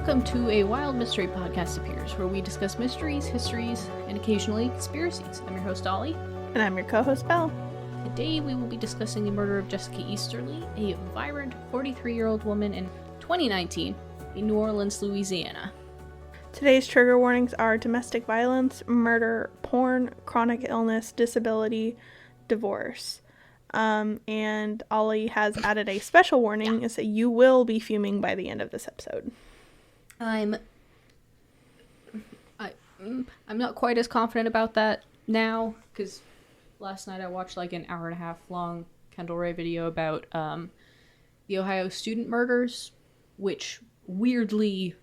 Welcome to A Wild Mystery Podcast Appears, where we discuss mysteries, histories, and occasionally conspiracies. I'm your host, Ollie. And I'm your co-host, Belle. Today we will be discussing the murder of Jessica Easterly, a vibrant 43-year-old woman in 2019 in New Orleans, Louisiana. Today's trigger warnings are domestic violence, murder, porn, chronic illness, disability, divorce. And Ollie has added a special warning is that you will be fuming by the end of this episode. I'm not quite as confident about that now, because last night I watched like an hour and a half long Kendall Rae video about the Ohio student murders, which weirdly,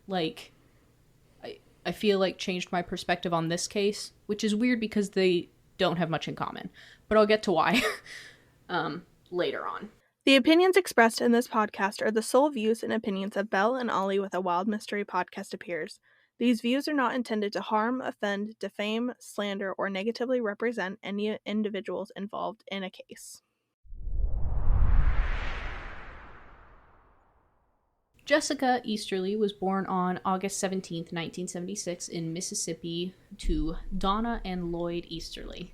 like, I feel like changed my perspective on this case, which is weird because they don't have much in common. But I'll get to why later on. The opinions expressed in this podcast are the sole views and opinions of Belle and Ollie with A Wild Mystery Podcast Appears. These views are not intended to harm, offend, defame, slander, or negatively represent any individuals involved in a case. Jessica Easterly was born on August 17th, 1976 in Mississippi to Donna and Lloyd Easterly.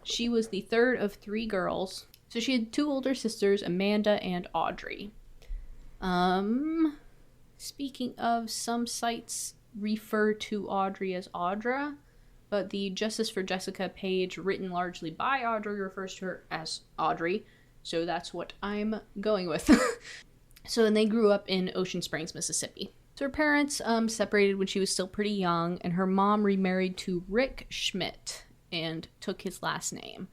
She was the third of three girls. So she had two older sisters, Amanda and Audrey. Speaking of, some sites refer to Audrey as Audra, but the Justice for Jessica page, written largely by Audrey, refers to her as Audrey. So that's what I'm going with. And they grew up in Ocean Springs, Mississippi. So her parents separated when she was still pretty young, and her mom remarried to Rick Schmidt and took his last name.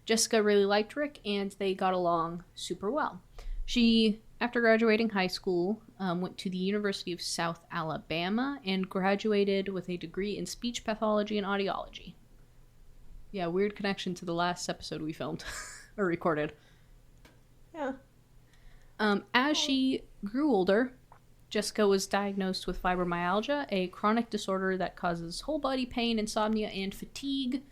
Jessica really liked Rick, and they got along super well. She, after graduating high school, went to the University of South Alabama and graduated with a degree in speech pathology and audiology. Yeah, weird connection to the last episode we filmed, or recorded. Yeah. As she grew older, Jessica was diagnosed with fibromyalgia, a chronic disorder that causes whole body pain, insomnia, and fatigue,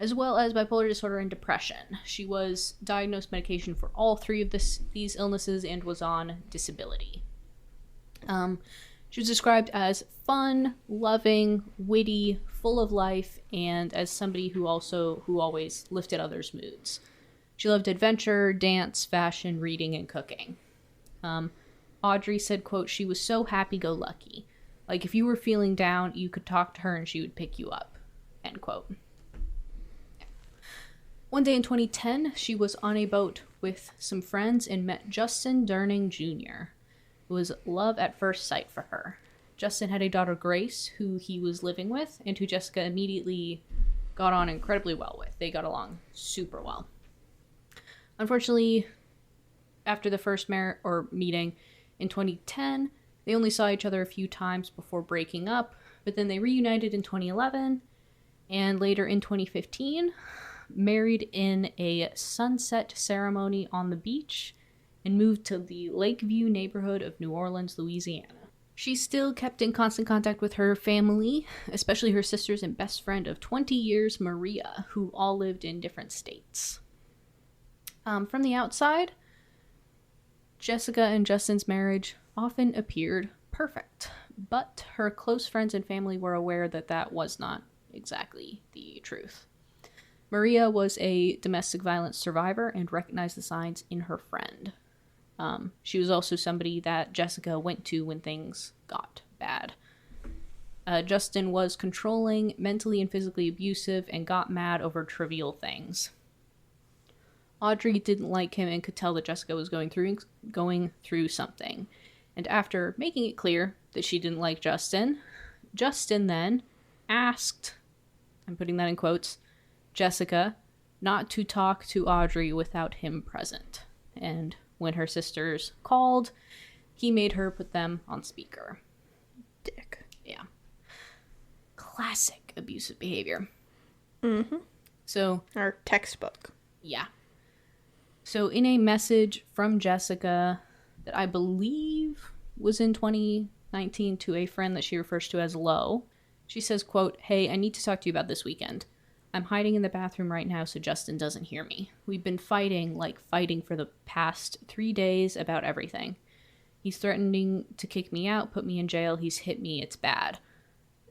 as well as bipolar disorder and depression. She was diagnosed medication for all three of these illnesses and was on disability. She was described as fun, loving, witty, full of life, and as somebody who always lifted others' moods. She loved adventure, dance, fashion, reading, and cooking. Audrey said, quote, she was so happy-go-lucky. Like, if you were feeling down, you could talk to her and she would pick you up, end quote. One day in 2010, she was on a boat with some friends and met Justin Durning Jr. It was love at first sight for her. Justin had a daughter, Grace, who he was living with, and who Jessica immediately got on incredibly well with. They got along super well. Unfortunately, after the first meeting in 2010, they only saw each other a few times before breaking up, but then they reunited in 2011, and later in 2015, married in a sunset ceremony on the beach, and moved to the Lakeview neighborhood of New Orleans, Louisiana. She still kept in constant contact with her family, especially her sisters and best friend of 20 years, Maria, who all lived in different states. From the outside, Jessica and Justin's marriage often appeared perfect, but her close friends and family were aware that that was not exactly the truth. Maria was a domestic violence survivor and recognized the signs in her friend. She was also somebody that Jessica went to when things got bad. Justin was controlling, mentally and physically abusive, and got mad over trivial things. Audrey didn't like him and could tell that Jessica was going through something. And after making it clear that she didn't like Justin then asked, I'm putting that in quotes, Jessica not to talk to Audrey without him present. And when her sisters called, he made her put them on speaker. Dick. Yeah. Classic abusive behavior. Mm-hmm. So. Our textbook. Yeah. So in a message from Jessica that I believe was in 2019 to a friend that she refers to as Lo, she says, quote, hey, I need to talk to you about this weekend. I'm hiding in the bathroom right now so Justin doesn't hear me. We've been fighting for the past 3 days about everything. He's threatening to kick me out, put me in jail. He's hit me. It's bad.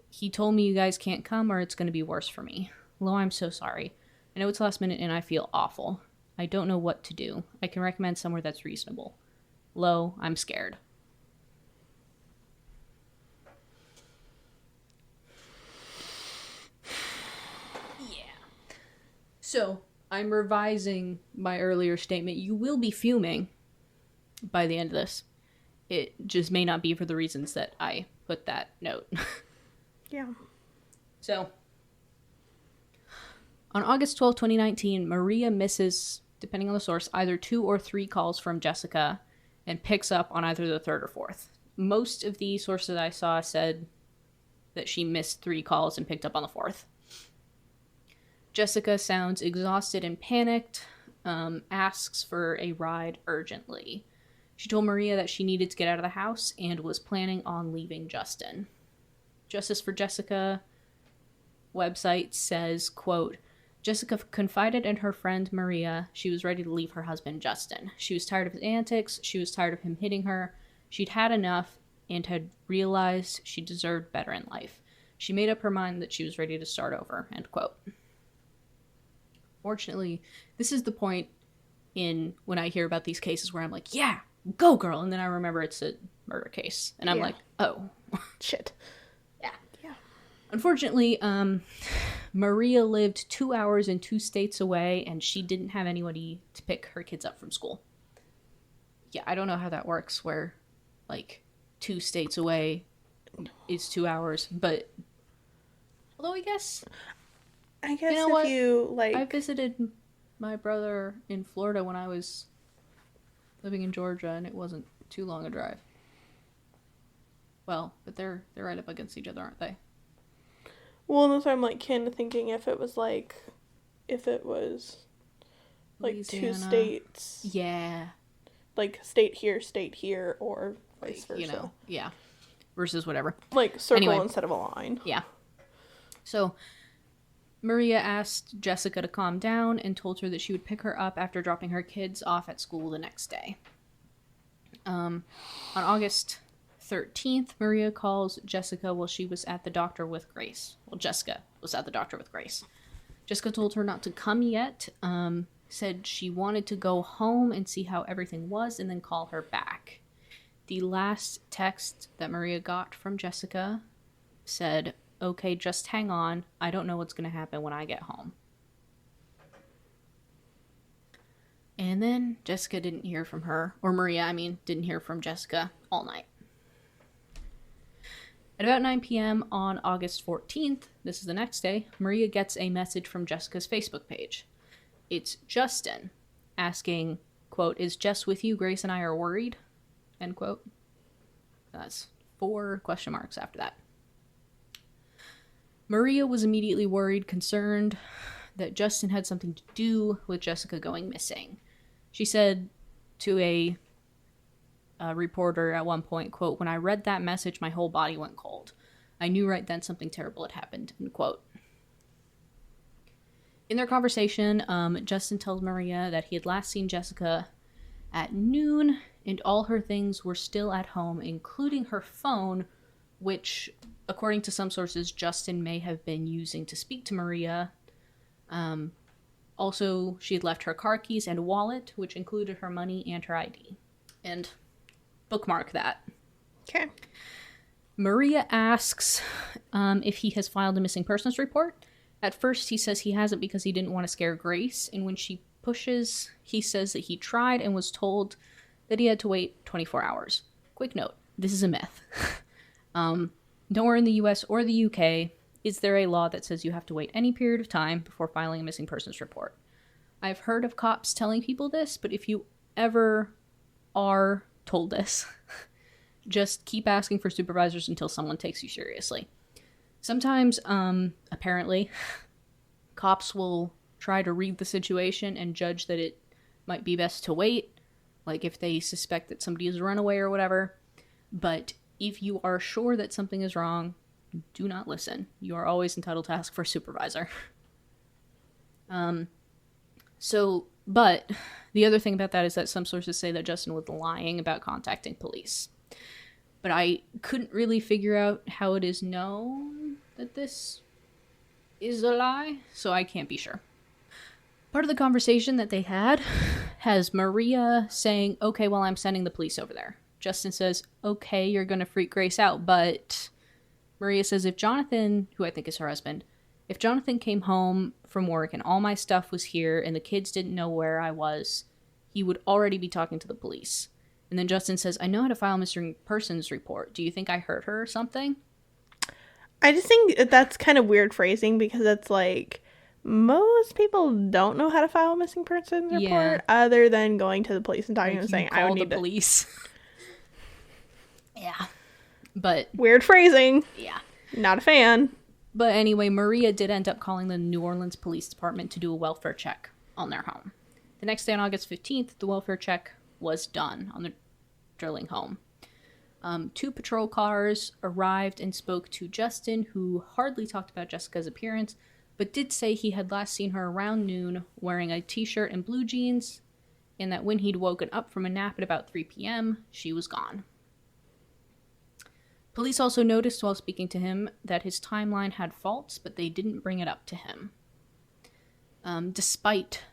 He told me you guys can't come or it's going to be worse for me. Lo, I'm so sorry. I know it's last minute and I feel awful. I don't know what to do. I can recommend somewhere that's reasonable. Lo, I'm scared. Yeah. So, I'm revising my earlier statement. You will be fuming by the end of this. It just may not be for the reasons that I put that note. Yeah. So, on August 12, 2019, Maria misses, depending on the source, either 2 or 3 calls from Jessica and picks up on either the 3rd or 4th. Most of the sources I saw said that she missed 3 calls and picked up on the 4th. Jessica sounds exhausted and panicked, asks for a ride urgently. She told Maria that she needed to get out of the house and was planning on leaving Justin. Justice for Jessica website says, quote, Jessica confided in her friend Maria she was ready to leave her husband Justin. She was tired of his antics, she was tired of him hitting her, she'd had enough and had realized she deserved better in life. She made up her mind that she was ready to start over, end quote. Fortunately, this is the point in when I hear about these cases where I'm like, yeah, go girl, and then I remember it's a murder case, and I'm like, oh. Shit. Yeah. Unfortunately, Maria lived 2 hours and 2 states away, and she didn't have anybody to pick her kids up from school. Yeah, I don't know how that works, where, 2 states away is 2 hours, but... Although I guess you know if you, I visited my brother in Florida when I was living in Georgia, and it wasn't too long a drive. Well, but they're right up against each other, aren't they? Well, that's why I'm, kind of thinking if it was, Louisiana. 2 states. Yeah. State here, or vice versa. Yeah. Versus whatever. Circle anyway, instead of a line. Yeah. So, Maria asked Jessica to calm down and told her that she would pick her up after dropping her kids off at school the next day. On August 13th, Maria calls Jessica while she was at the doctor with Grace. Well, Jessica was at the doctor with Grace. Jessica told her not to come yet, said she wanted to go home and see how everything was and then call her back. The last text that Maria got from Jessica said, okay, just hang on. I don't know what's going to happen when I get home. And then Jessica didn't hear from her, or Maria, didn't hear from Jessica all night. At about 9 p.m. on August 14th, this is the next day, Maria gets a message from Jessica's Facebook page. It's Justin asking, quote, is Jess with you? Grace and I are worried, end quote. That's 4 question marks after that. Maria was immediately worried, concerned that Justin had something to do with Jessica going missing. She said to a reporter at one point, quote, when I read that message, my whole body went cold. I knew right then something terrible had happened, end quote. In their conversation, Justin tells Maria that he had last seen Jessica at noon and all her things were still at home, including her phone, which, according to some sources, Justin may have been using to speak to Maria. Also, she had left her car keys and wallet, which included her money and her ID. And bookmark that. Okay. Maria asks if he has filed a missing persons report. At first, he says he hasn't because he didn't want to scare Grace. And when she pushes, he says that he tried and was told that he had to wait 24 hours. Quick note, this is a myth. Nowhere in the US or the UK is there a law that says you have to wait any period of time before filing a missing persons report. I've heard of cops telling people this, but if you ever are told this, just keep asking for supervisors until someone takes you seriously. Sometimes, apparently, cops will try to read the situation and judge that it might be best to wait, like if they suspect that somebody has run away or whatever. But if you are sure that something is wrong, do not listen. You are always entitled to ask for a supervisor. So But the other thing about that is that some sources say that Justin was lying about contacting police. But I couldn't really figure out how it is known that this is a lie, so I can't be sure. Part of the conversation that they had has Maria saying, okay, well, I'm sending the police over there. Justin says, okay, you're going to freak Grace out, but Maria says if Jonathan, who I think is her husband, if Jonathan came home from work and all my stuff was here and the kids didn't know where I was, he would already be talking to the police. And then Justin says, I know how to file a missing persons report. Do you think I hurt her or something? I just think that's kind of weird phrasing because it's like most people don't know how to file a missing persons report other than going to the police and talking to them saying, I would need the police. Yeah. But weird phrasing. Yeah. Not a fan. But anyway, Maria did end up calling the New Orleans Police Department to do a welfare check on their home. The next day on August 15th, the welfare check was done on the drilling home. 2 patrol cars arrived and spoke to Justin, who hardly talked about Jessica's appearance, but did say he had last seen her around noon wearing a t-shirt and blue jeans, and that when he'd woken up from a nap at about 3 p.m., she was gone. Police also noticed while speaking to him that his timeline had faults, but they didn't bring it up to him. Despite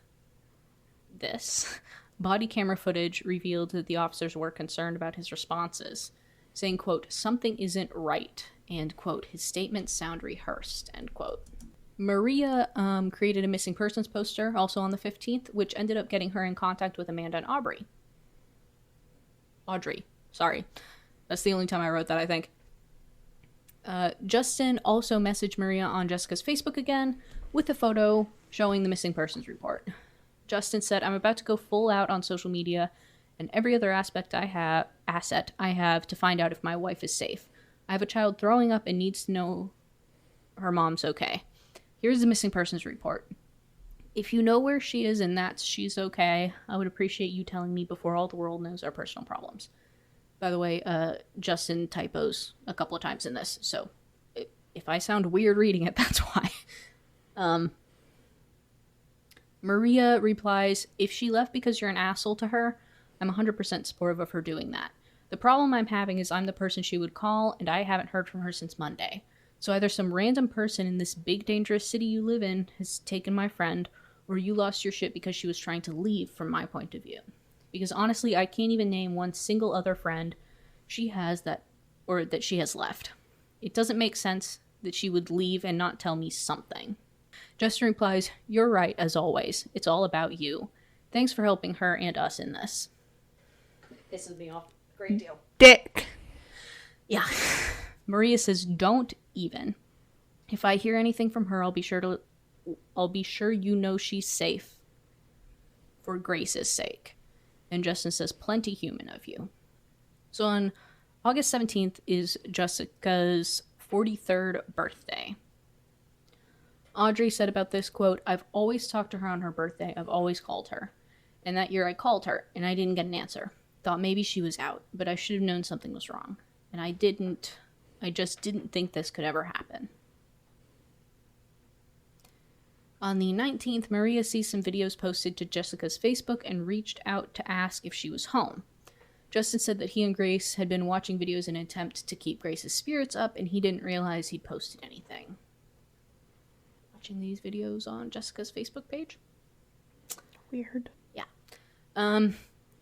this, body camera footage revealed that the officers were concerned about his responses, saying, quote, something isn't right, and, quote, his statements sound rehearsed, end quote. Maria created a missing persons poster, also on the 15th, which ended up getting her in contact with Amanda and Audrey. Sorry. That's the only time I wrote that, I think. Justin also messaged Maria on Jessica's Facebook again with a photo showing the missing persons report. Justin said, I'm about to go full out on social media and every other asset I have to find out if my wife is safe. I have a child throwing up and needs to know her mom's okay. Here's the missing persons report. If you know where she is and that she's okay, I would appreciate you telling me before all the world knows our personal problems. By the way, Justin typos a couple of times in this, so if I sound weird reading it, that's why. Maria replies, if she left because you're an asshole to her, I'm 100% supportive of her doing that. The problem I'm having is I'm the person she would call, and I haven't heard from her since Monday. So either some random person in this big dangerous city you live in has taken my friend, or you lost your shit because she was trying to leave from my point of view. Because honestly, I can't even name one single other friend she has that she has left. It doesn't make sense that she would leave and not tell me something. Justin replies, you're right, as always. It's all about you. Thanks for helping her and us in this. It pisses me off a great deal. Dick. Yeah. Maria says, don't even. If I hear anything from her, I'll be sure you know she's safe. For Grace's sake. And Justin says, plenty human of you. So on August 17th is Jessica's 43rd birthday. Audrey said about this, quote, I've always talked to her on her birthday. I've always called her. And that year I called her, and I didn't get an answer. Thought maybe she was out, but I should have known something was wrong. And I just didn't think this could ever happen. On the 19th, Maria sees some videos posted to Jessica's Facebook and reached out to ask if she was home. Justin said that he and Grace had been watching videos in an attempt to keep Grace's spirits up, and he didn't realize he'd posted anything. Watching these videos on Jessica's Facebook page? Weird. Yeah.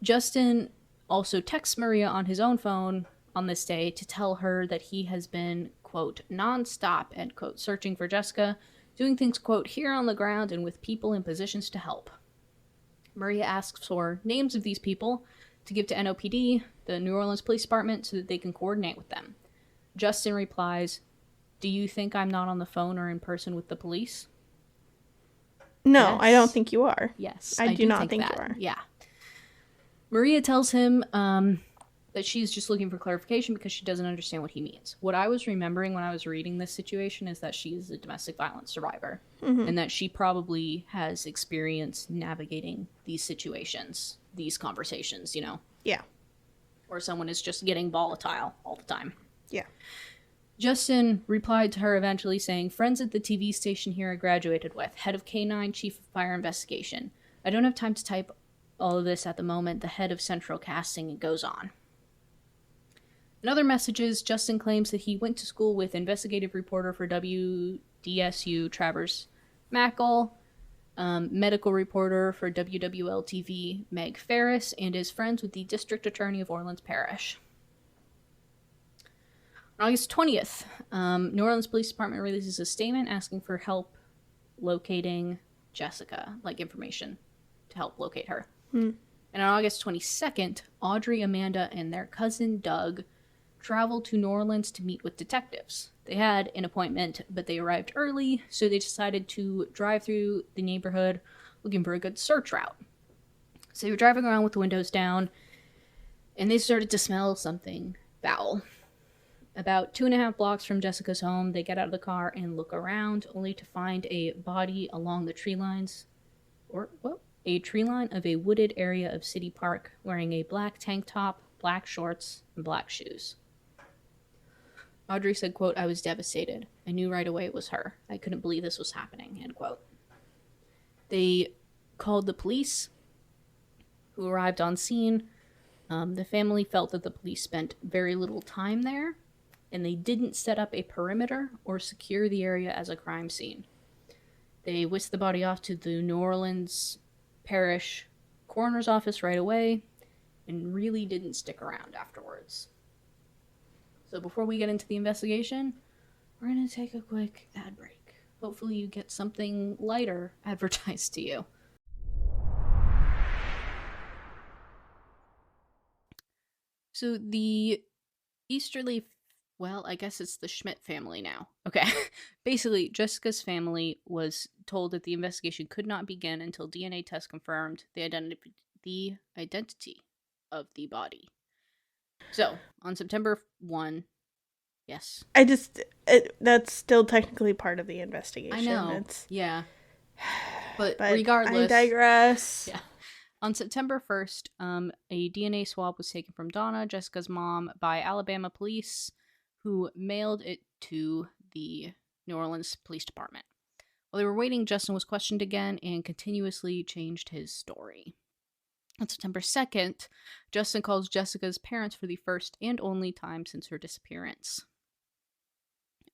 Justin also texts Maria on his own phone on this day to tell her that he has been, quote, nonstop, end quote, searching for Jessica, doing things, quote, here on the ground and with people in positions to help. Maria asks for names of these people to give to NOPD, the New Orleans Police Department, so that they can coordinate with them. Justin replies, do you think I'm not on the phone or in person with the police? No, Yes. I don't think you are. Yes, I do not think that. you are. Yeah. Maria tells him that she's just looking for clarification because she doesn't understand what he means. What I was remembering when I was reading this situation is that she is a domestic violence survivor, and that she probably has experience navigating these situations, these conversations, you know? Yeah. Or someone is just getting volatile all the time. Yeah. Justin replied to her eventually saying, friends at the TV station here I graduated with, head of K9, chief of fire investigation. I don't have time to type all of this at the moment. The head of Central Casting goes on. In other messages, Justin claims that he went to school with investigative reporter for WDSU Travers Mackle, medical reporter for WWL-TV Meg Ferris, and is friends with the district attorney of Orleans Parish. On August 20th, New Orleans Police Department releases a statement asking for help locating Jessica, like information to help locate her. And on August 22nd, Audrey, Amanda, and their cousin Doug traveled to New Orleans to meet with detectives. They had an appointment, but they arrived early, so they decided to drive through the neighborhood looking for a good search route. So they were driving around with the windows down, and they started to smell something foul. About 2.5 blocks from Jessica's home, they get out of the car and look around, only to find a body along the tree lines, a tree line of a wooded area of City Park, wearing a black tank top, black shorts, and black shoes. Audrey said, quote, "I was devastated. I knew right away it was her. I couldn't believe this was happening," end quote. They called the police, who arrived on scene. The family felt that the police spent very little time there, and they didn't set up a perimeter or secure the area as a crime scene. They whisked the body off to the New Orleans Parish Coroner's Office right away, and really didn't stick around afterwards. So before we get into the investigation, we're going to take a quick ad break. Hopefully you get something lighter advertised to you. So the Easterly, well, I guess it's the Schmidt family now. Okay. Basically, Jessica's family was told that the investigation could not begin until DNA tests confirmed the identity of the body. So, on September 1, yes. That's still technically part of the investigation. I know. Yeah. But But regardless. I digress. Yeah. On September 1st, a DNA swab was taken from Donna, Jessica's mom, by Alabama police, who mailed it to the New Orleans Police Department. While they were waiting, Justin was questioned again and continuously changed his story. On September 2nd, Justin calls Jessica's parents for the first and only time since her disappearance.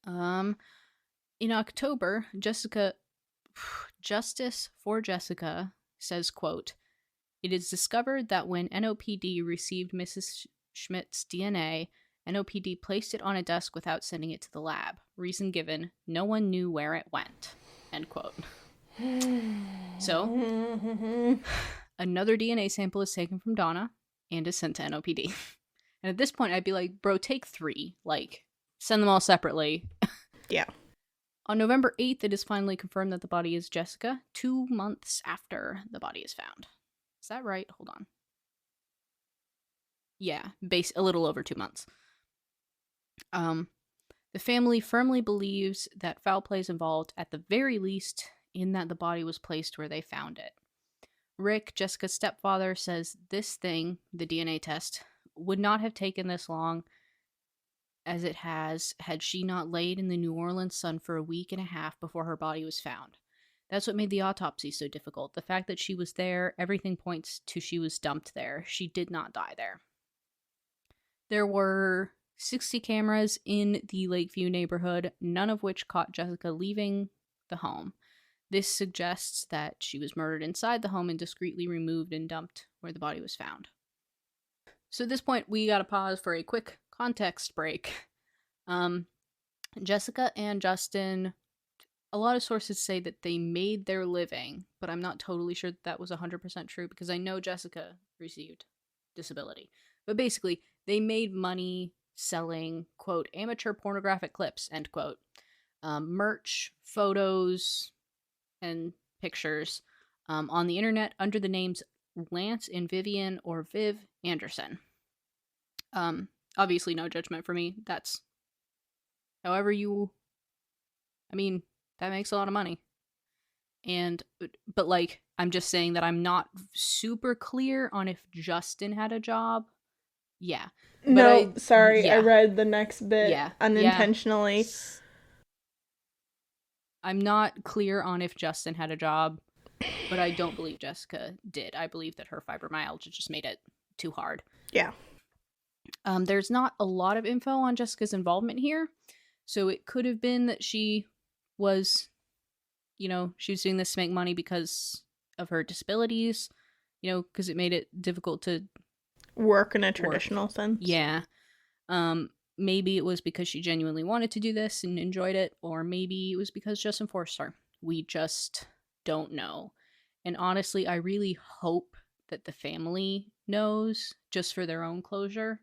In October, Justice for Jessica says, quote, "It is discovered that when NOPD received Mrs. Schmidt's DNA, NOPD placed it on a desk without sending it to the lab. Reason given, no one knew where it went." End quote. So, another DNA sample is taken from Donna and is sent to NOPD. And at this point, I'd be like, bro, take 3. Like, send them all separately. Yeah. On November 8th, it is finally confirmed that the body is Jessica, 2 months after the body is found. Is that right? Hold on. Yeah, a little over 2 months. The family firmly believes that foul play is involved, at the very least, in that the body was placed where they found it. Rick, Jessica's stepfather, says this thing, the DNA test, would not have taken this long as it has had she not laid in the New Orleans sun for a week and a half before her body was found. That's what made the autopsy so difficult. The fact that she was there, everything points to she was dumped there. She did not die there. There were 60 cameras in the Lakeview neighborhood, none of which caught Jessica leaving the home. This suggests that she was murdered inside the home and discreetly removed and dumped where the body was found. So at this point, we gotta pause for a quick context break. Jessica and Justin, a lot of sources say that they made their living, but I'm not totally sure that was 100% true because I know Jessica received disability. But basically, they made money selling, quote, amateur pornographic clips, end quote, merch, photos, and pictures on the internet under the names Lance and Vivian or Viv Anderson. Obviously no judgment for me. That's however you, I mean, that makes a lot of money. But like, I'm just saying that I'm not super clear on if Justin had a job. Yeah. I yeah. read the next bit unintentionally. Yeah. I'm not clear on if Justin had a job. But I don't believe Jessica did. I believe that her fibromyalgia just made it too hard. Yeah. There's not a lot of info on Jessica's involvement here. So it could have been that she was, she was doing this to make money because of her disabilities, because it made it difficult to work in a traditional sense. Yeah. Maybe it was because she genuinely wanted to do this and enjoyed it, or maybe it was because Justin forced her. We just don't know. And honestly, I really hope that the family knows, just for their own closure,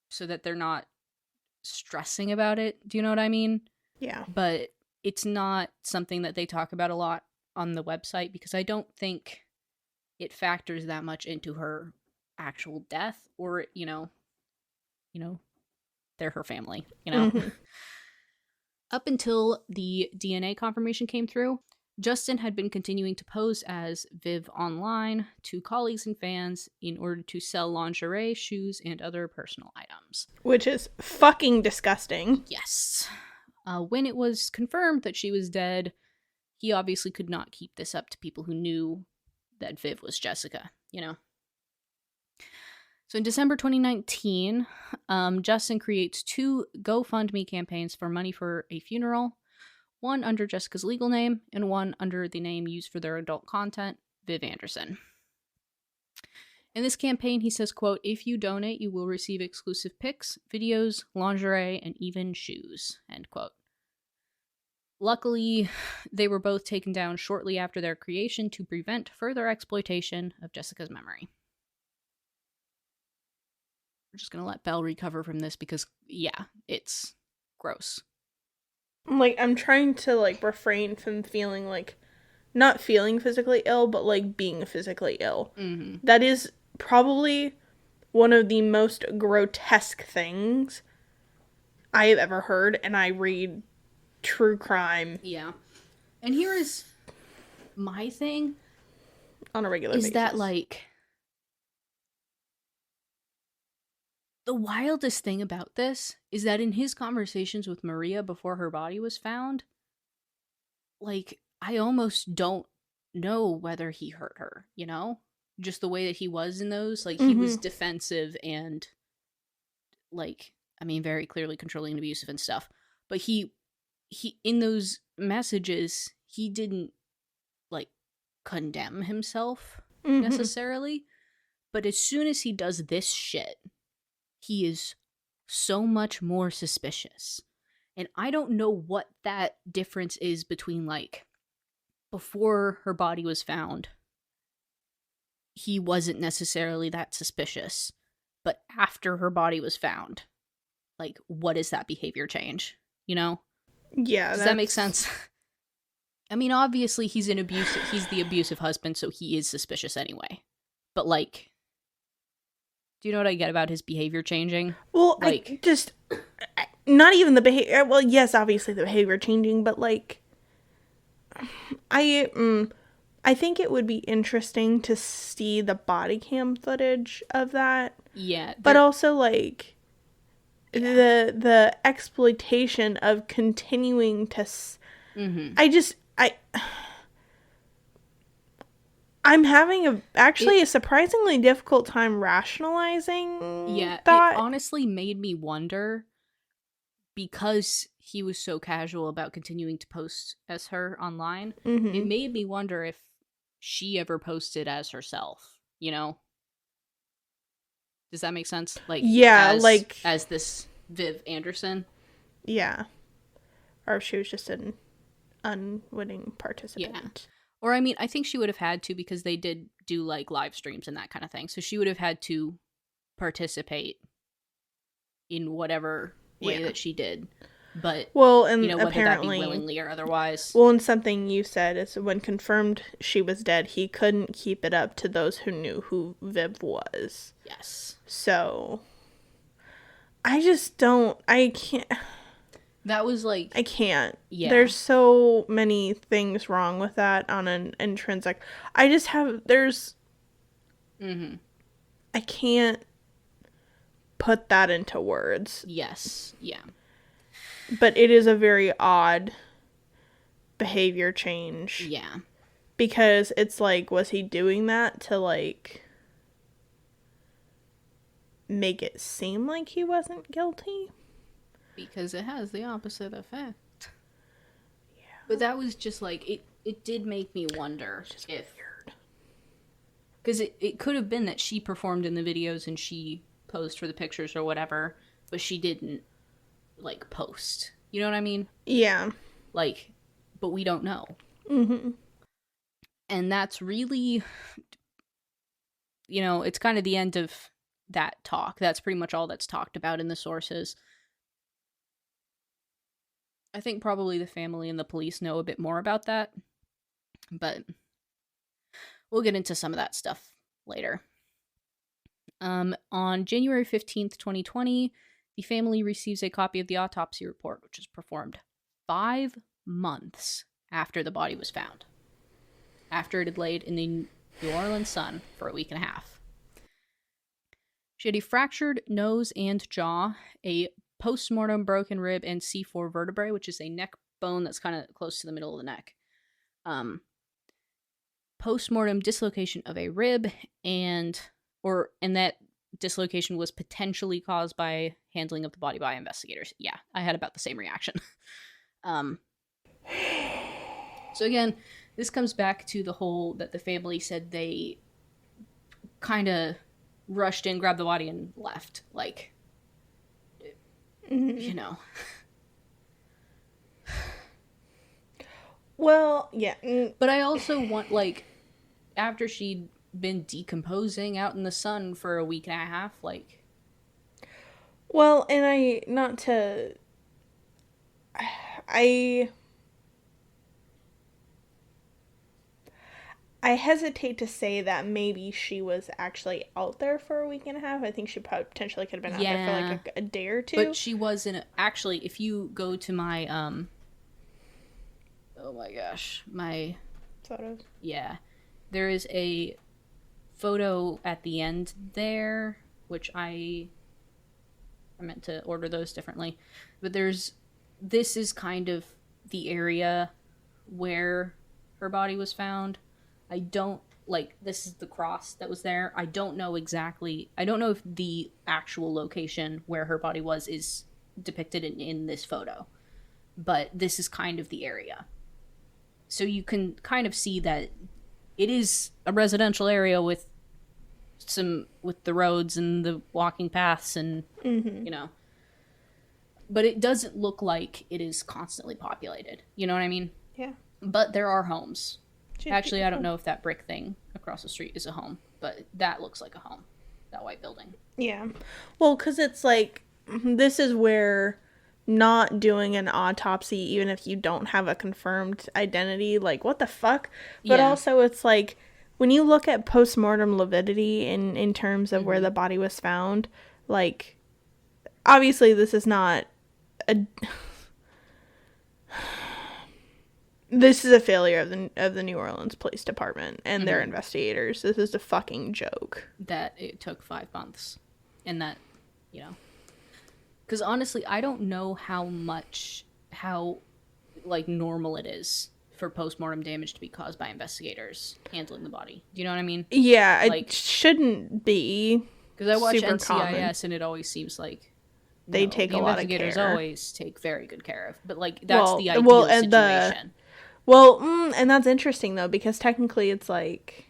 so that they're not stressing about it. Do you know what I mean? Yeah. But it's not something that they talk about a lot on the website, because I don't think it factors that much into her actual death, or, they're her family, Mm-hmm. Up until the DNA confirmation came through, Justin had been continuing to pose as Viv online to colleagues and fans in order to sell lingerie, shoes, and other personal items. Which is fucking disgusting. Yes. When it was confirmed that she was dead, he obviously could not keep this up to people who knew that Viv was Jessica, So in December 2019, Justin creates 2 GoFundMe campaigns for money for a funeral, one under Jessica's legal name and one under the name used for their adult content, Viv Anderson. In this campaign, he says, quote, "If you donate, you will receive exclusive pics, videos, lingerie, and even shoes," end quote. Luckily, they were both taken down shortly after their creation to prevent further exploitation of Jessica's memory. We're just going to let Belle recover from this because, yeah, it's gross. I'm trying to, refrain from feeling not feeling physically ill, but, being physically ill. Mm-hmm. That is probably one of the most grotesque things I have ever heard, and I read true crime. Yeah. And here is my thing. On a regular basis. Is that, the wildest thing about this is that in his conversations with Maria before her body was found, I almost don't know whether he hurt her, Just the way that he was in those. He was defensive and, very clearly controlling and abusive and stuff. But he in those messages, he didn't, condemn himself necessarily. But as soon as he does this shit, he is so much more suspicious. And I don't know what that difference is between, before her body was found, he wasn't necessarily that suspicious. But after her body was found, what is that behavior change? Yeah. Does that make sense? Obviously he's the abusive husband, so he is suspicious anyway. But, do you know what I get about his behavior changing? Well, not even the behavior. Well, yes, obviously the behavior changing, but I think it would be interesting to see the body cam footage of that. Yeah, but also the exploitation of continuing to. I'm having a surprisingly difficult time rationalizing that. It honestly made me wonder, because he was so casual about continuing to post as her online, it made me wonder if she ever posted as herself, Does that make sense? As this Viv Anderson? Yeah. Or if she was just an unwitting participant. Yeah. Or, I think she would have had to, because they did do, live streams and that kind of thing. So she would have had to participate in whatever way that she did. But, and whether apparently, that be willingly or otherwise. Well, and something you said is when confirmed she was dead, he couldn't keep it up to those who knew who Viv was. Yes. So, I can't... That was I can't. Yeah. There's so many things wrong with that on an intrinsic. I can't put that into words. Yes. Yeah. But it is a very odd behavior change. Yeah. Because it's like, was he doing that to, like, make it seem like he wasn't guilty? Because it has the opposite effect. Yeah. But that was just, like, it did make me wonder if... Weird. Because it could have been that she performed in the videos and she posed for the pictures or whatever, but she didn't, like, post. You know what I mean? Yeah. Like, but we don't know. And that's really, you know, it's kind of the end of that talk. That's pretty much all that's talked about in the sources. I think probably the family and the police know a bit more about that, but we'll get into some of that stuff later. On January 15th, 2020, the family receives a copy of the autopsy report, which is performed 5 months after the body was found, after it had laid in the New Orleans sun for a week and a half. She had a fractured nose and jaw, a post-mortem broken rib, and C4 vertebrae, which is a neck bone that's kind of close to the middle of the neck. Post-mortem dislocation of a rib, and that dislocation was potentially caused by handling of the body by investigators. Yeah, I had about the same reaction. So again, this comes back to the whole that the family said they kind of rushed in, grabbed the body, and left. Like, you know. Well, yeah. But I also want, like, after she'd been decomposing out in the sun for a week and a half, like... Well, and I hesitate to say that maybe she was actually out there for a week and a half. I think she potentially could have been out there for like a day or two. But she was actually, if you go to my, oh my gosh, my... Photos? Yeah. There is a photo at the end there, which I meant to order those differently. But this is kind of the area where her body was found. I don't, like, this is the cross that was there. I don't know if the actual location where her body was is depicted in this photo. But this is kind of the area. So you can kind of see that it is a residential area with the roads and the walking paths and, you know. But it doesn't look like it is constantly populated. You know what I mean? Yeah. But there are homes. Actually, I don't know if that brick thing across the street is a home, but that looks like a home, that white building. Yeah. Well, because it's like, this is where not doing an autopsy, even if you don't have a confirmed identity, like, what the fuck? But also, it's like, when you look at post-mortem lividity in terms of where the body was found, like, obviously this is not this is a failure of the New Orleans Police Department and their investigators. This is a fucking joke. That it took 5 months. And that, you know. Because honestly, I don't know how like, normal it is for postmortem damage to be caused by investigators handling the body. Do you know what I mean? Yeah, like, it shouldn't be. Because I watch NCIS common. And it always seems like they take a lot of care. Investigators always take very good care of. But, like, that's the ideal situation. And that's interesting, though, because technically it's like...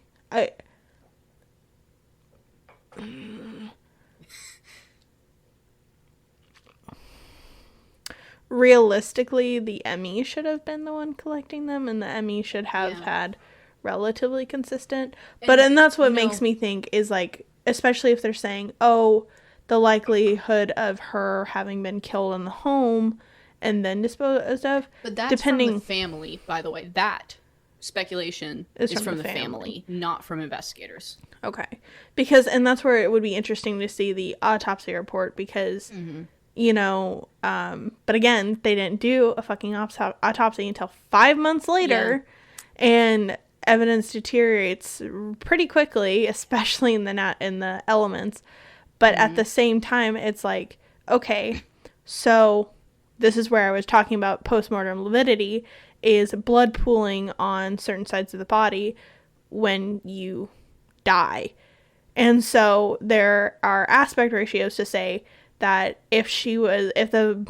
Realistically, the ME should have been the one collecting them, and the ME should have had relatively consistent. And that's what makes me think is, like, especially if they're saying, oh, the likelihood of her having been killed in the home and then disposed of. But that's from the family, by the way. That speculation is from the family, not from investigators. Okay. And that's where it would be interesting to see the autopsy report because, you know, but again, they didn't do a fucking autopsy until 5 months later, and evidence deteriorates pretty quickly, especially in the elements. But at the same time, it's like, okay, so this is where I was talking about postmortem lividity, is blood pooling on certain sides of the body when you die. And so there are aspect ratios to say that if the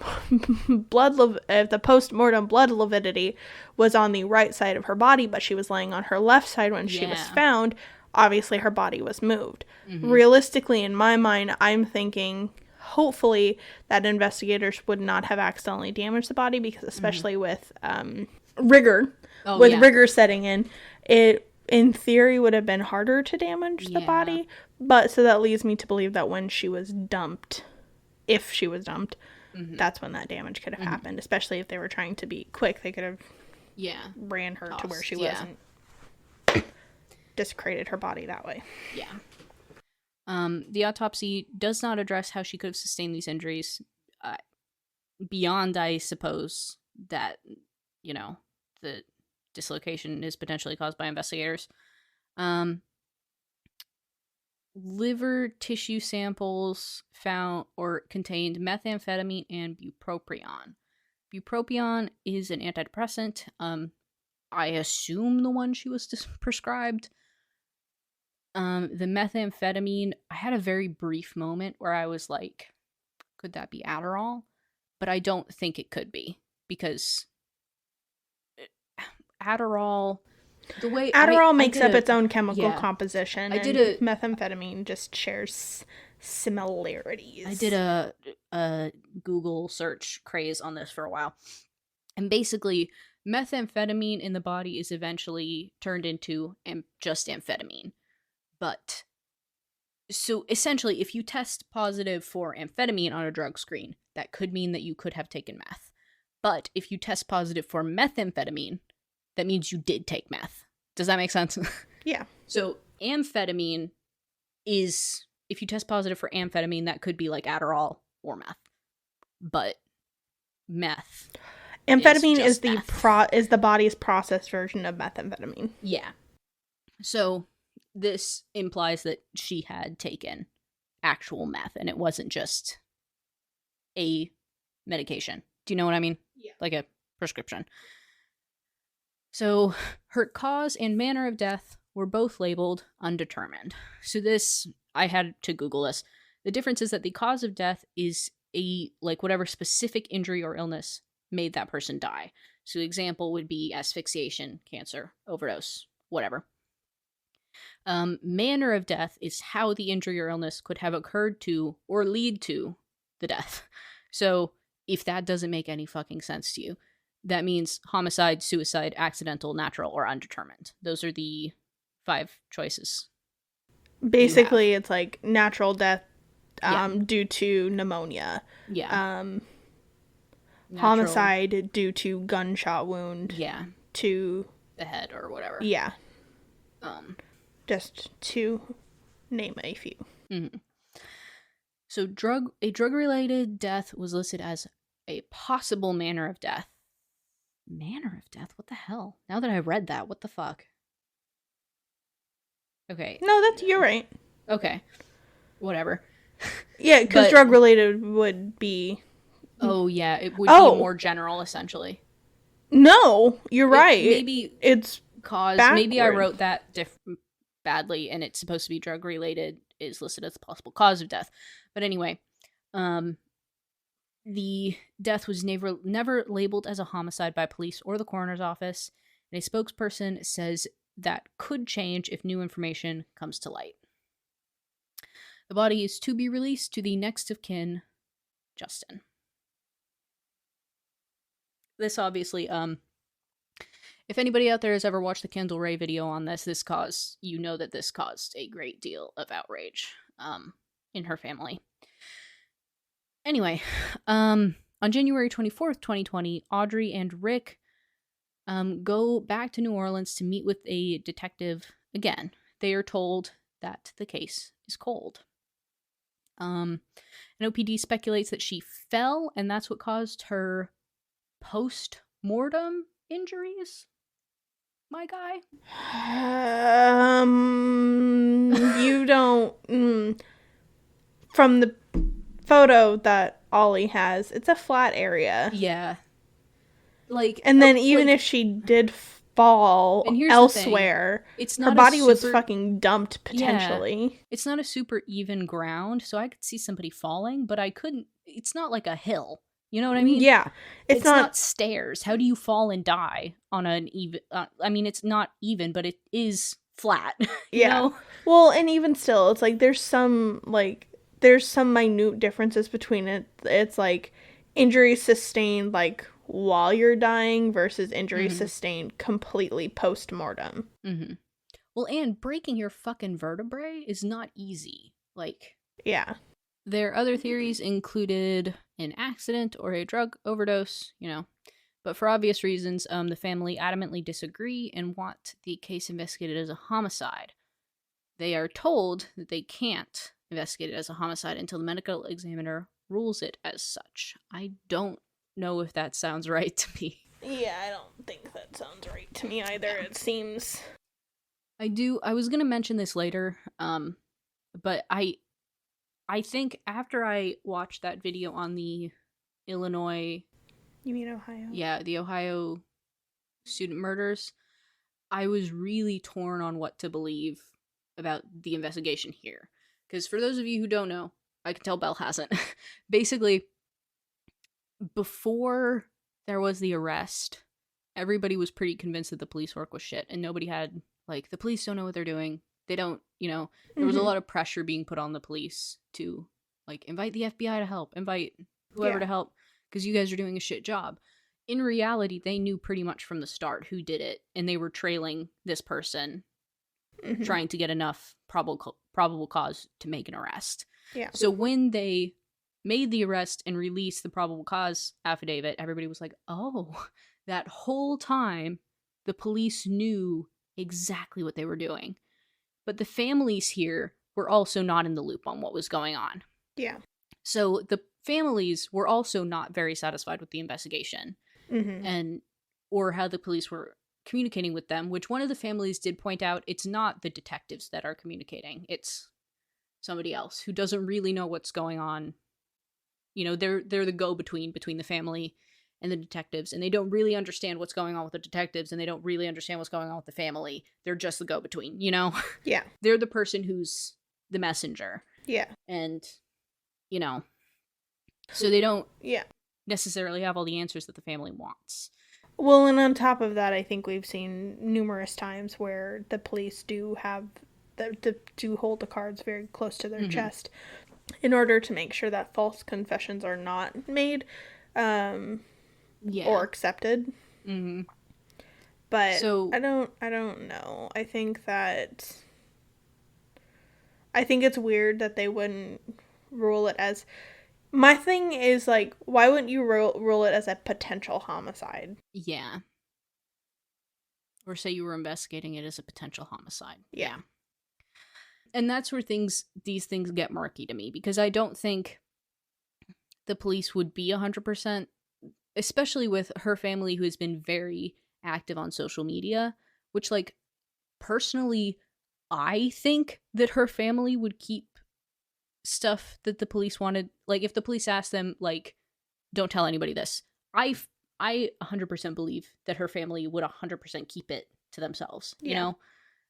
post-mortem blood lividity was on the right side of her body, but she was laying on her left side when she was found, obviously her body was moved. Mm-hmm. Realistically, in my mind, I'm thinking hopefully that investigators would not have accidentally damaged the body, because especially with rigor setting in, it in theory would have been harder to damage the body. But so that leads me to believe that when she was dumped, if she was dumped, that's when that damage could have happened. Especially if they were trying to be quick, they could have ran her to where she wasn't, desecrated her body that way. The autopsy does not address how she could have sustained these injuries, beyond, I suppose, that, the dislocation is potentially caused by investigators. Liver tissue samples found or contained methamphetamine and bupropion. Bupropion is an antidepressant. I assume the one she was prescribed. The methamphetamine, I had a very brief moment where I was like, could that be Adderall? But I don't think it could be, because Adderall, the way Adderall makes up its own chemical composition. Methamphetamine just shares similarities. I did a Google search craze on this for a while, and basically methamphetamine in the body is eventually turned into just amphetamine. But so essentially, if you test positive for amphetamine on a drug screen, that could mean that you could have taken meth. But if you test positive for methamphetamine, that means you did take meth. Does that make sense? Yeah. So amphetamine is, if you test positive for amphetamine, that could be like Adderall or meth. But meth. Amphetamine is the body's processed version of methamphetamine. Yeah. So this implies that she had taken actual meth and it wasn't just a medication. Do you know what I mean? Yeah. Like a prescription. So her cause and manner of death were both labeled undetermined. So this, I had to Google this. The difference is that the cause of death is whatever specific injury or illness made that person die. So example would be asphyxiation, cancer, overdose, whatever. Manner of death is how the injury or illness could have occurred to or lead to the death. So if that doesn't make any fucking sense to you, that means homicide, suicide, accidental, natural, or undetermined. Those are the 5 choices. Basically, it's like natural death due to pneumonia. Yeah. Homicide due to gunshot wound. Yeah. To the head or whatever. Yeah. Just to name a few. Mm-hmm. So a drug-related death was listed as a possible manner of death. Manner of death? What the hell? Now that I read that, what the fuck? Okay. No, you're right. Okay. Whatever. Yeah, because drug-related would be... Oh, yeah. It would be more general, essentially. No, you're right. Maybe it's caused... backward. Maybe I wrote that badly, and it's supposed to be drug-related is listed as a possible cause of death. But anyway, the death was never labeled as a homicide by police or the coroner's office, and a spokesperson says that could change if new information comes to light. The body is to be released to the next of kin, Justin. This obviously, if anybody out there has ever watched the Kendall Ray video on this caused a great deal of outrage, in her family. Anyway, on January 24th, 2020, Audrey and Rick go back to New Orleans to meet with a detective again. They are told that the case is cold. And OPD speculates that she fell, and that's what caused her post-mortem injuries. My guy? You don't... From the photo that Ollie has, it's a flat area. Yeah. Like, And then even if she did fall and here's elsewhere, it's her not body was fucking dumped potentially. Yeah, it's not a super even ground, so I could see somebody falling, but I couldn't. It's not like a hill. You know what I mean? Yeah. It's not stairs. How do you fall and die on an even... I mean, it's not even, but it is flat. You know? Well, and even still, it's like there's some minute differences between it. It's like injuries sustained like while you're dying versus injuries sustained completely post-mortem. Mm-hmm. Well, and breaking your fucking vertebrae is not easy. Like... Yeah. Their other theories included an accident or a drug overdose, you know. But for obvious reasons, the family adamantly disagree and want the case investigated as a homicide. They are told that they can't investigate it as a homicide until the medical examiner rules it as such. I don't know if that sounds right to me. Yeah, I don't think that sounds right to me either. It seems... I was going to mention this later, but I think after I watched that video on the Illinois... You mean Ohio? Yeah, the Ohio student murders, I was really torn on what to believe about the investigation here. Because for those of you who don't know, I can tell Belle hasn't. Basically, before there was the arrest, everybody was pretty convinced that the police work was shit. And nobody had, like, the police don't know what they're doing. They don't, you know, there was a lot of pressure being put on the police to, like, invite the FBI to help, invite whoever to help, because you guys are doing a shit job. In reality, they knew pretty much from the start who did it, and they were trailing this person, trying to get enough probable cause to make an arrest. Yeah. So when they made the arrest and released the probable cause affidavit, everybody was like, oh, that whole time, the police knew exactly what they were doing. But the families here were also not in the loop on what was going on. Yeah. So the families were also not very satisfied with the investigation and or how the police were communicating with them, which one of the families did point out it's not the detectives that are communicating. It's somebody else who doesn't really know what's going on. You know, they're the go-between between the family and the detectives, and they don't really understand what's going on with the detectives, and they don't really understand what's going on with the family. They're just the go-between, you know? Yeah. They're the person who's the messenger. Yeah. And, you know, so they don't yeah. necessarily have all the answers that the family wants. Well, and on top of that, I think we've seen numerous times where the police do have do hold the cards very close to their chest in order to make sure that false confessions are not made or accepted. But so, I don't know. I think it's weird that they wouldn't rule it as... My thing is, like, why wouldn't you rule it as a potential homicide? Yeah. Or say you were investigating it as a potential homicide. Yeah. And that's where these things get murky to me, because I don't think the police would be 100%, especially with her family, who has been very active on social media, which, like, personally, I think that her family would keep stuff that the police wanted. Like, if the police asked them, like, don't tell anybody this, I 100% believe that her family would 100% keep it to themselves, you know?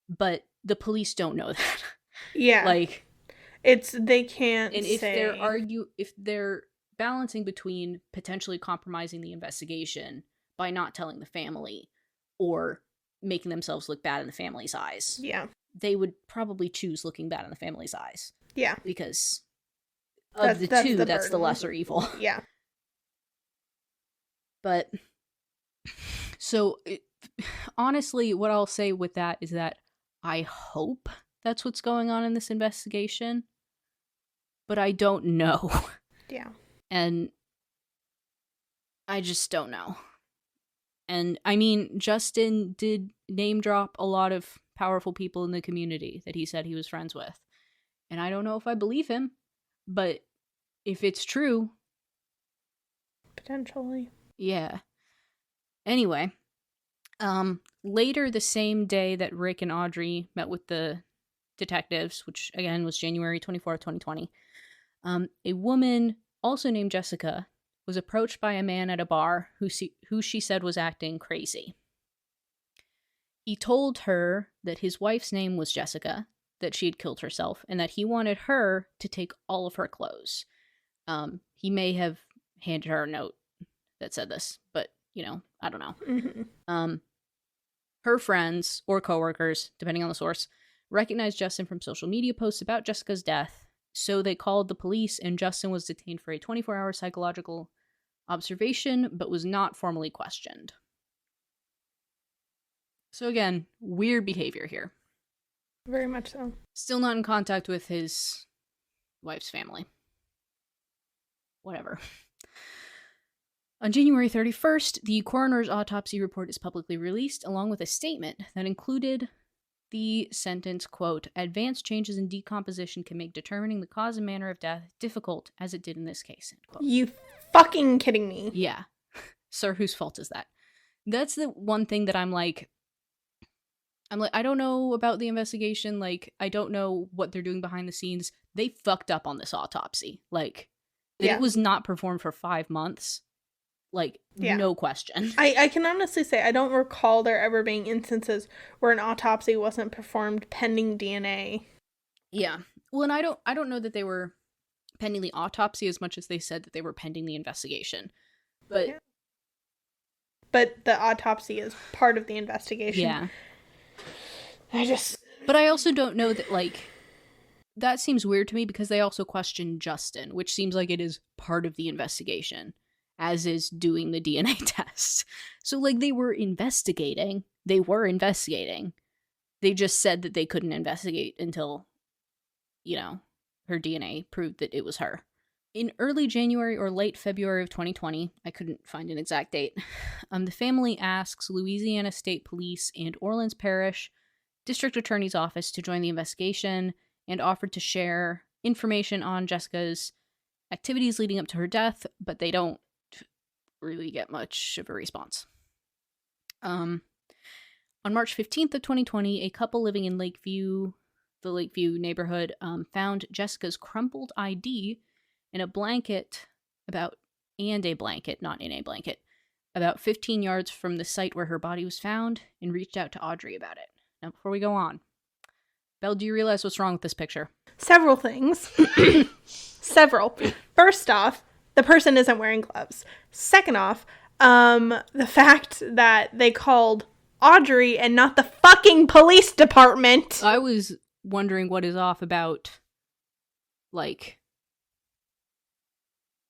But the police don't know that. Yeah. Like, they can't and say... if they're balancing between potentially compromising the investigation by not telling the family or making themselves look bad in the family's eyes. Yeah. They would probably choose looking bad in the family's eyes. Yeah. Because of the two, that's the lesser evil. Yeah. But, so, honestly, what I'll say with that is that I hope that's what's going on in this investigation. But I don't know. Yeah. And I just don't know. And, I mean, Justin did name drop a lot of powerful people in the community that he said he was friends with. And I don't know if I believe him, but if it's true... Potentially. Yeah. Anyway, later the same day that Rick and Audrey met with the detectives, which again was January 24th, 2020, a woman also named Jessica, was approached by a man at a bar who she said was acting crazy. He told her that his wife's name was Jessica, that she had killed herself, and that he wanted her to take all of her clothes. He may have handed her a note that said this, but, I don't know. Mm-hmm. Her friends, or coworkers, depending on the source, recognized Justin from social media posts about Jessica's death, so they called the police, and Justin was detained for a 24-hour psychological observation, but was not formally questioned. So again, weird behavior here. Very much so. Still not in contact with his wife's family. Whatever. On January 31st, the coroner's autopsy report is publicly released, along with a statement that included the sentence, quote, "Advanced changes in decomposition can make determining the cause and manner of death difficult, as it did in this case," end quote. You fucking kidding me? Yeah. Sir, whose fault is that? That's the one thing that I'm like, I don't know about the investigation. Like, I don't know what they're doing behind the scenes. They fucked up on this autopsy. Like, it was not performed for 5 months. Like, no question. I can honestly say I don't recall there ever being instances where an autopsy wasn't performed pending DNA. Yeah. Well, and I don't know that they were pending the autopsy as much as they said that they were pending the investigation. But the autopsy is part of the investigation. Yeah. But I also don't know that, like, that seems weird to me because they also question Justin, which seems like it is part of the investigation, as is doing the DNA test. So, like, they were investigating. They just said that they couldn't investigate until, her DNA proved that it was her. In early January or late February of 2020, I couldn't find an exact date, the family asks Louisiana State Police and Orleans Parish District Attorney's Office to join the investigation and offered to share information on Jessica's activities leading up to her death, but they don't really get much of a response. On March 15th of 2020, a couple living in the Lakeview neighborhood, found Jessica's crumpled ID in a blanket, not in a blanket, about 15 yards from the site where her body was found, and reached out to Audrey about it. Now, before we go on, Belle, do you realize what's wrong with this picture? Several things. Several. First off, the person isn't wearing gloves. Second off, the fact that they called Audrey and not the fucking police department. I was wondering what is off about, like,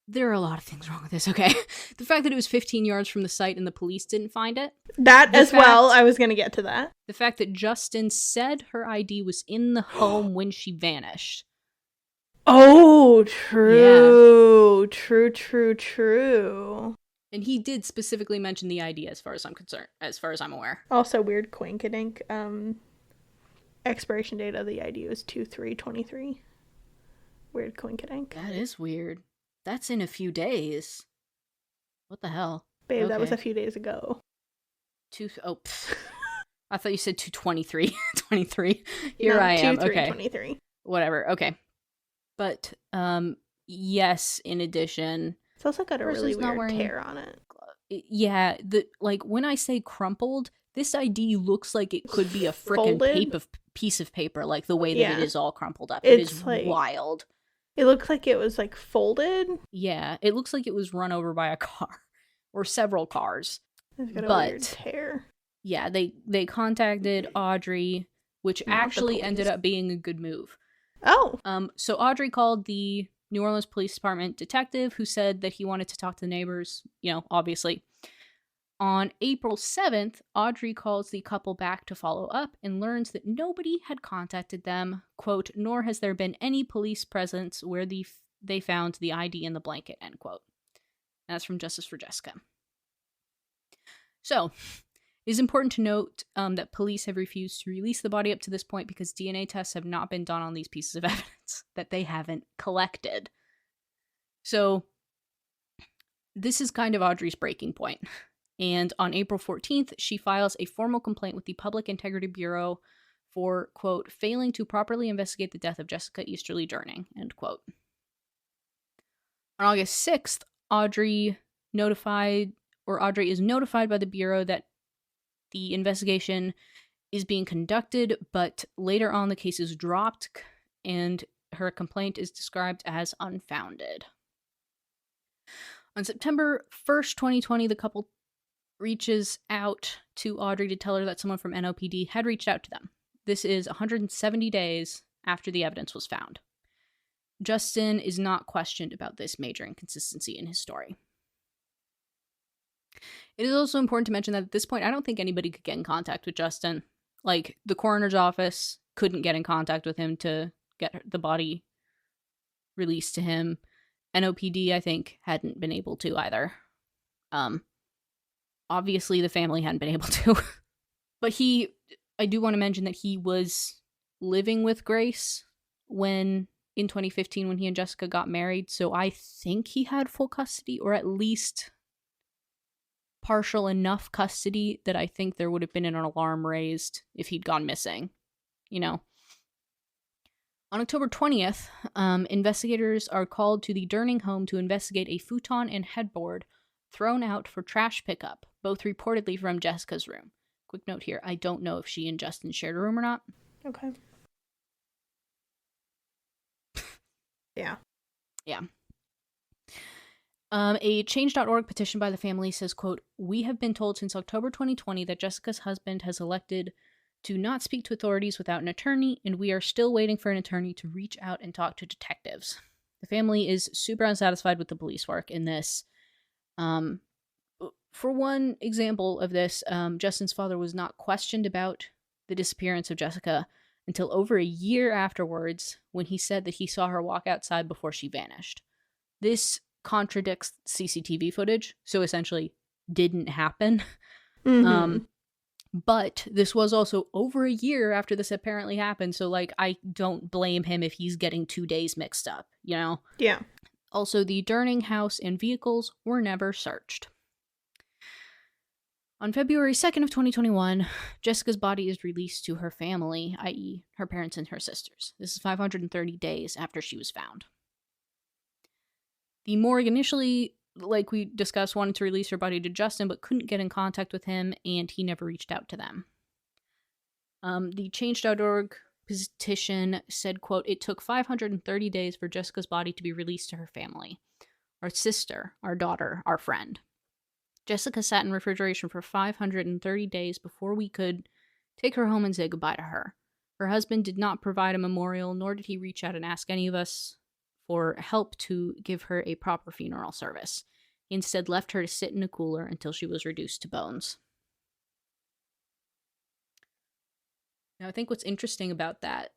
there are a lot of things wrong with this, okay? The fact that it was 15 yards from the site and the police didn't find it. Well, I was going to get to that. The fact that Justin said her ID was in the home when she vanished. Oh, true. Yeah. True. And he did specifically mention the ID as far as I'm aware. Also, weird coinkydink. Expiration date of the ID was 2/3/23. Weird coinkydink. That is weird. That's in a few days. What the hell? Babe, That was a few days ago. I thought you said 2/23. 23. Here I am. 2/3/23. Whatever. Okay. But, yes, in addition... It's also got a really weird tear on it. Yeah, when I say crumpled, this ID looks like it could be a frickin' piece of paper, like the way that it is all crumpled up. It is wild. It looks like it was, like, folded. Yeah, it looks like it was run over by a car. Or several cars. It's got a weird tear. Yeah, they contacted Audrey, which actually ended up being a good move. Oh. So Audrey called the New Orleans Police Department detective, who said that he wanted to talk to the neighbors, obviously. On April 7th, Audrey calls the couple back to follow up and learns that nobody had contacted them, quote, "nor has there been any police presence where they found the ID in the blanket," end quote. And that's from Justice for Jessica. So, it is important to note that police have refused to release the body up to this point because DNA tests have not been done on these pieces of evidence that they haven't collected. So, this is kind of Audrey's breaking point. And on April 14th, she files a formal complaint with the Public Integrity Bureau for, quote, "failing to properly investigate the death of Jessica Easterly Durning," end quote. On August 6th, Audrey is notified by the Bureau that the investigation is being conducted, but later on the case is dropped and her complaint is described as unfounded. On September 1st, 2020, the couple reaches out to Audrey to tell her that someone from NOPD had reached out to them. This is 170 days after the evidence was found. Justin is not questioned about this major inconsistency in his story. It is also important to mention that at this point, I don't think anybody could get in contact with Justin. Like, the coroner's office couldn't get in contact with him to get the body released to him. NOPD, I think, hadn't been able to either. Obviously, the family hadn't been able to. But I do want to mention that he was living with Grace in 2015 when he and Jessica got married. So I think he had full custody, or at least partial enough custody that I think there would have been an alarm raised if he'd gone missing, you know. On October 20th, investigators are called to the Durning home to investigate a futon and headboard thrown out for trash pickup, both reportedly from Jessica's room. Quick note here, I don't know if she and Justin shared a room or not. Okay. Yeah. Yeah. A Change.org petition by the family says, quote, "We have been told since October 2020 that Jessica's husband has elected to not speak to authorities without an attorney, and we are still waiting for an attorney to reach out and talk to detectives." The family is super unsatisfied with the police work in this. For one example of this, Justin's father was not questioned about the disappearance of Jessica until over a year afterwards, when he said that he saw her walk outside before she vanished. This contradicts CCTV footage, so essentially didn't happen. Mm-hmm. But this was also over a year after this apparently happened, so, like, I don't blame him if he's getting 2 days mixed up, you know? Yeah. Also, the Durning house and vehicles were never searched. On February 2nd of 2021, Jessica's body is released to her family, i.e. her parents and her sisters. This is 530 days after she was found. The morgue initially, like we discussed, wanted to release her body to Justin, but couldn't get in contact with him, and he never reached out to them. The Change.org petition said, quote, "It took 530 days for Jessica's body to be released to her family. Our sister, our daughter, our friend. Jessica sat in refrigeration for 530 days before we could take her home and say goodbye to her. Her husband did not provide a memorial, nor did he reach out and ask any of us for help to give her a proper funeral service. He instead left her to sit in a cooler until she was reduced to bones." Now, I think what's interesting about that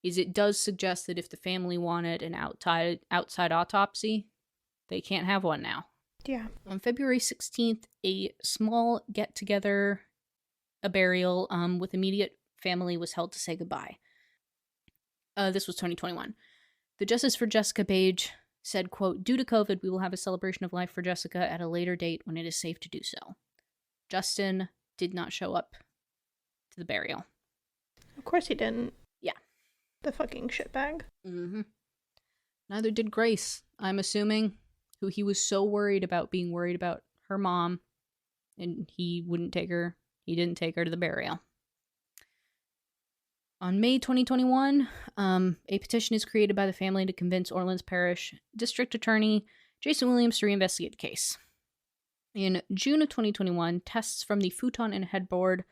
is it does suggest that if the family wanted an outside autopsy, they can't have one now. Yeah. On February 16th, a small get-together, a burial with immediate family was held to say goodbye. This was 2021. The Justice for Jessica page said, quote, "Due to COVID, we will have a celebration of life for Jessica at a later date when it is safe to do so." Justin did not show up to the burial. Of course he didn't. Yeah. The fucking shitbag. Mm-hmm. Neither did Grace, I'm assuming, who he was so worried about being worried about her mom, and he didn't take her to the burial. On May 2021, a petition is created by the family to convince Orleans Parish District Attorney Jason Williams to reinvestigate the case. In June of 2021, tests from the futon and headboard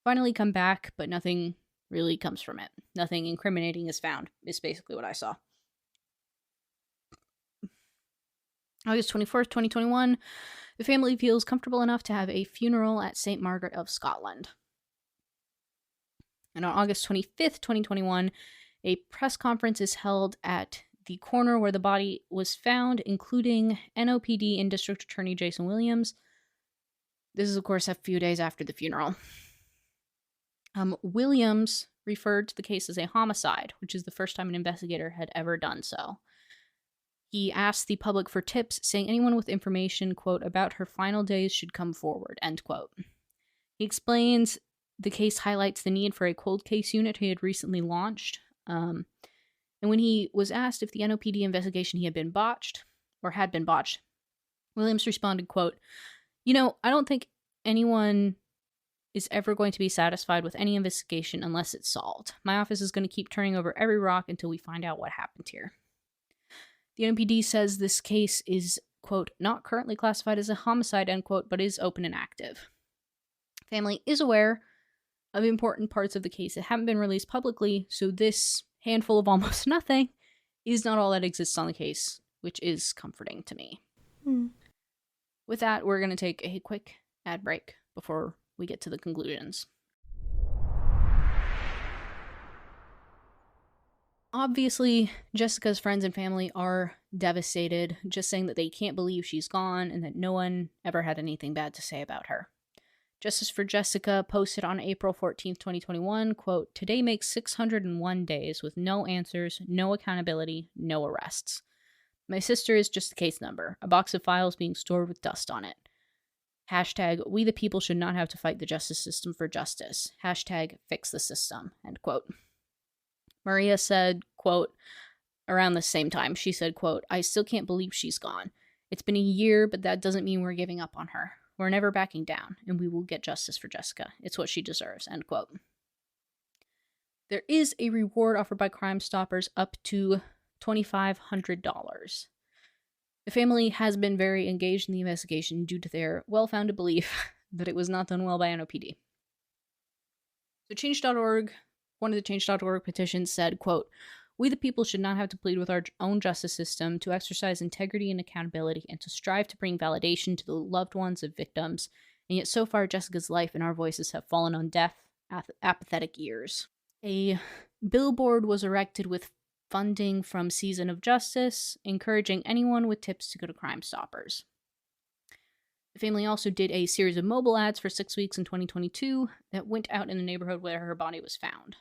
finally come back, but nothing really comes from it. Nothing incriminating is found, is basically what I saw. August 24th, 2021, the family feels comfortable enough to have a funeral at St. Margaret of Scotland. And on August 25th, 2021, a press conference is held at the corner where the body was found, including NOPD and District Attorney Jason Williams. This is, of course, a few days after the funeral. Williams referred to the case as a homicide, which is the first time an investigator had ever done so. He asked the public for tips, saying anyone with information, quote, "about her final days should come forward," end quote. He explains the case highlights the need for a cold case unit he had recently launched. And when he was asked if the NOPD investigation had been botched, or had been botched. Williams responded, quote, I don't think anyone is ever going to be satisfied with any investigation unless it's solved. My office is going to keep turning over every rock until we find out what happened here. The NOPD says this case is, quote, not currently classified as a homicide, end quote, but is open and active. Family is aware of important parts of the case that haven't been released publicly, so this handful of almost nothing is not all that exists on the case, which is comforting to me. With that, we're going to take a quick ad break before we get to the conclusions. Obviously, Jessica's friends and family are devastated, just saying that they can't believe she's gone and that no one ever had anything bad to say about her. Justice for Jessica posted on April 14th, 2021, quote, today makes 601 days with no answers, no accountability, no arrests. My sister is just a case number, a box of files being stored with dust on it. Hashtag, we the people should not have to fight the justice system for justice. Hashtag, fix the system, end quote. Maria said, quote, around the same time, she said, quote, I still can't believe she's gone. It's been a year, but that doesn't mean we're giving up on her. We're never backing down, and we will get justice for Jessica. It's what she deserves, end quote. There is a reward offered by Crime Stoppers up to $2,500. The family has been very engaged in the investigation due to their well-founded belief that it was not done well by NOPD. So Change.org, one of the Change.org petitions said, quote, we the people should not have to plead with our own justice system to exercise integrity and accountability and to strive to bring validation to the loved ones of victims, and yet so far Jessica's life and our voices have fallen on deaf, apathetic ears. A billboard was erected with funding from Season of Justice, encouraging anyone with tips to go to Crime Stoppers. The family also did a series of mobile ads for 6 weeks in 2022 that went out in the neighborhood where her body was found.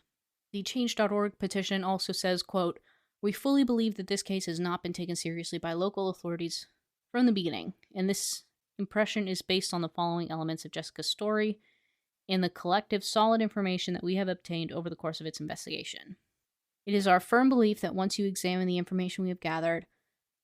The Change.org petition also says, quote, we fully believe that this case has not been taken seriously by local authorities from the beginning, and this impression is based on the following elements of Jessica's story and the collective solid information that we have obtained over the course of its investigation. It is our firm belief that once you examine the information we have gathered,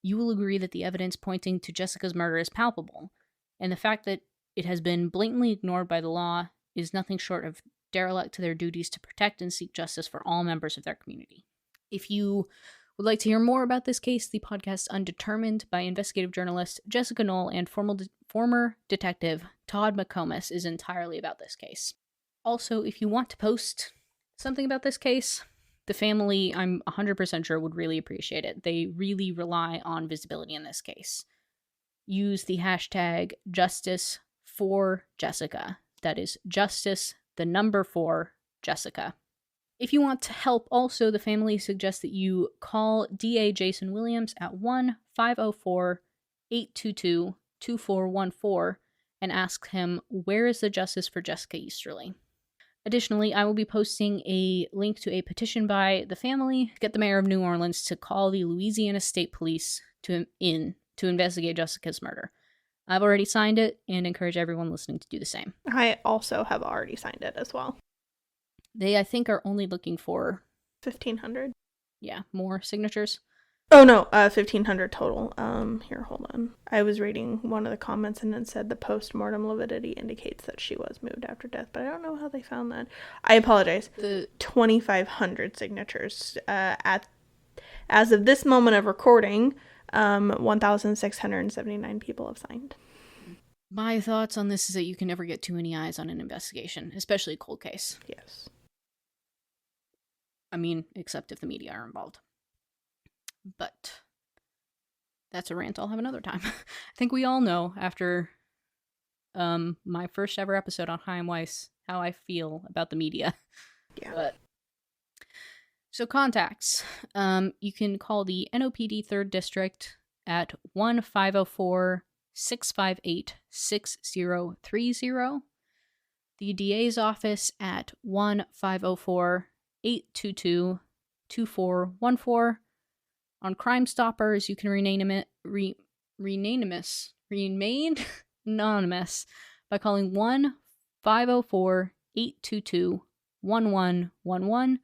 you will agree that the evidence pointing to Jessica's murder is palpable, and the fact that it has been blatantly ignored by the law is nothing short of derelict to their duties to protect and seek justice for all members of their community. If you would like to hear more about this case, the podcast Undetermined by investigative journalist Jessica Knoll and former detective Todd McComas is entirely about this case. Also, if you want to post something about this case, the family, I'm 100% sure, would really appreciate it. They really rely on visibility in this case. Use the hashtag Justice for Jessica. That is Justice, the number 4, Jessica. If you want to help also, the family suggests that you call DA Jason Williams at 1-504-822-2414 and ask him, where is the justice for Jessica Easterly? Additionally, I will be posting a link to a petition by the family to get the mayor of New Orleans to call the Louisiana State Police to investigate Jessica's murder. I've already signed it and encourage everyone listening to do the same. I also have already signed it as well. They, I think, are only looking for 1,500. Yeah, more signatures. Oh no, 1,500 total. Here, hold on. I was reading one of the comments and it said the post-mortem lividity indicates that she was moved after death, but I don't know how they found that. I apologize. The 2,500 signatures. As of this moment of recording, 1,679 people have signed. My thoughts on this is that you can never get too many eyes on an investigation, especially a cold case. Yes. I mean, except if the media are involved. But that's a rant I'll have another time. I think we all know after my first ever episode on Chaim Weiss how I feel about the media. Yeah. But so contacts. You can call the NOPD 3rd District at 1-504-658-6030. The DA's office at 1-504-822-2414. On Crime Stoppers, you can remain anonymous by calling 1-504-822-1111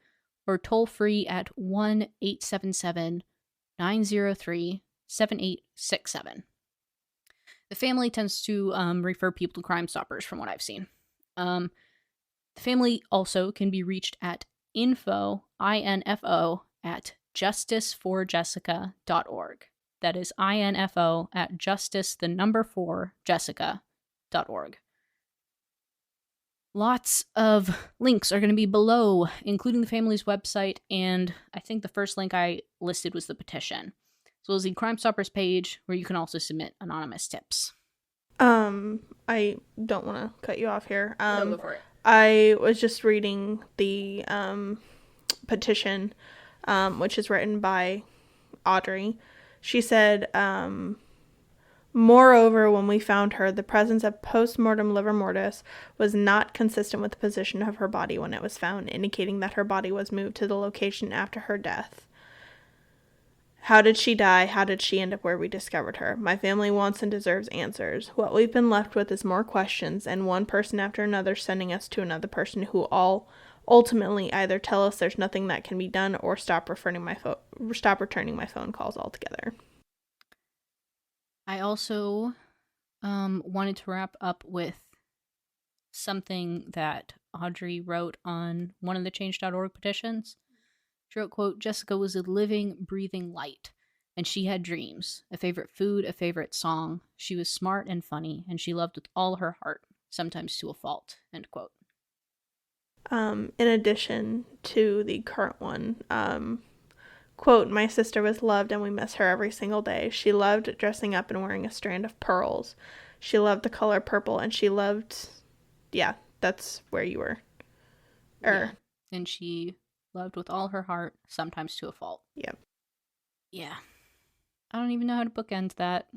or toll free at 1-877-903-6969. 7867. The family tends to refer people to Crime Stoppers from what I've seen. The family also can be reached at info, at justiceforjessica.org. That is info at justice4jessica.org. Lots of links are going to be below, including the family's website, and I think the first link I listed was the petition, as well as the Crime Stoppers page, where you can also submit anonymous tips. I don't want to cut you off here. No, go for it. I was just reading the petition, which is written by Audrey. She said, moreover, when we found her, the presence of post-mortem livor mortis was not consistent with the position of her body when it was found, indicating that her body was moved to the location after her death. How did she die? How did she end up where we discovered her? My family wants and deserves answers. What we've been left with is more questions, and one person after another sending us to another person who all ultimately either tell us there's nothing that can be done or stop returning my phone calls altogether. I also wanted to wrap up with something that Audrey wrote on one of the Change.org petitions. She wrote, quote, Jessica was a living, breathing light, and she had dreams, a favorite food, a favorite song. She was smart and funny, and she loved with all her heart, sometimes to a fault, end quote. In addition to the current one, quote, my sister was loved and we miss her every single day. She loved dressing up and wearing a strand of pearls. She loved the color purple, and she loved, yeah, that's where you were. Yeah. And she loved with all her heart, sometimes to a fault. Yep. Yeah. I don't even know how to bookend that.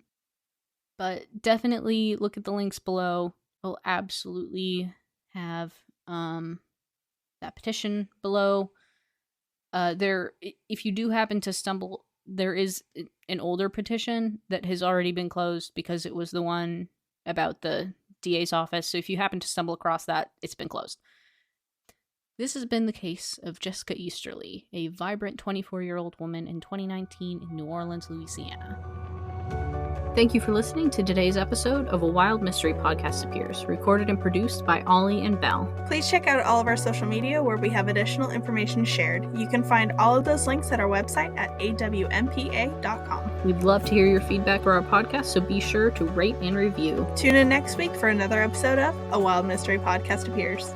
But definitely look at the links below. We'll absolutely have that petition below. If you do happen to stumble, there is an older petition that has already been closed because it was the one about the DA's office. So if you happen to stumble across that, it's been closed. This has been the case of Jessica Easterly, a vibrant 24-year-old woman in 2019 in New Orleans, Louisiana. Thank you for listening to today's episode of A Wild Mystery Podcast Appears, recorded and produced by Ollie and Belle. Please check out all of our social media where we have additional information shared. You can find all of those links at our website at awmpa.com. We'd love to hear your feedback for our podcast, so be sure to rate and review. Tune in next week for another episode of A Wild Mystery Podcast Appears.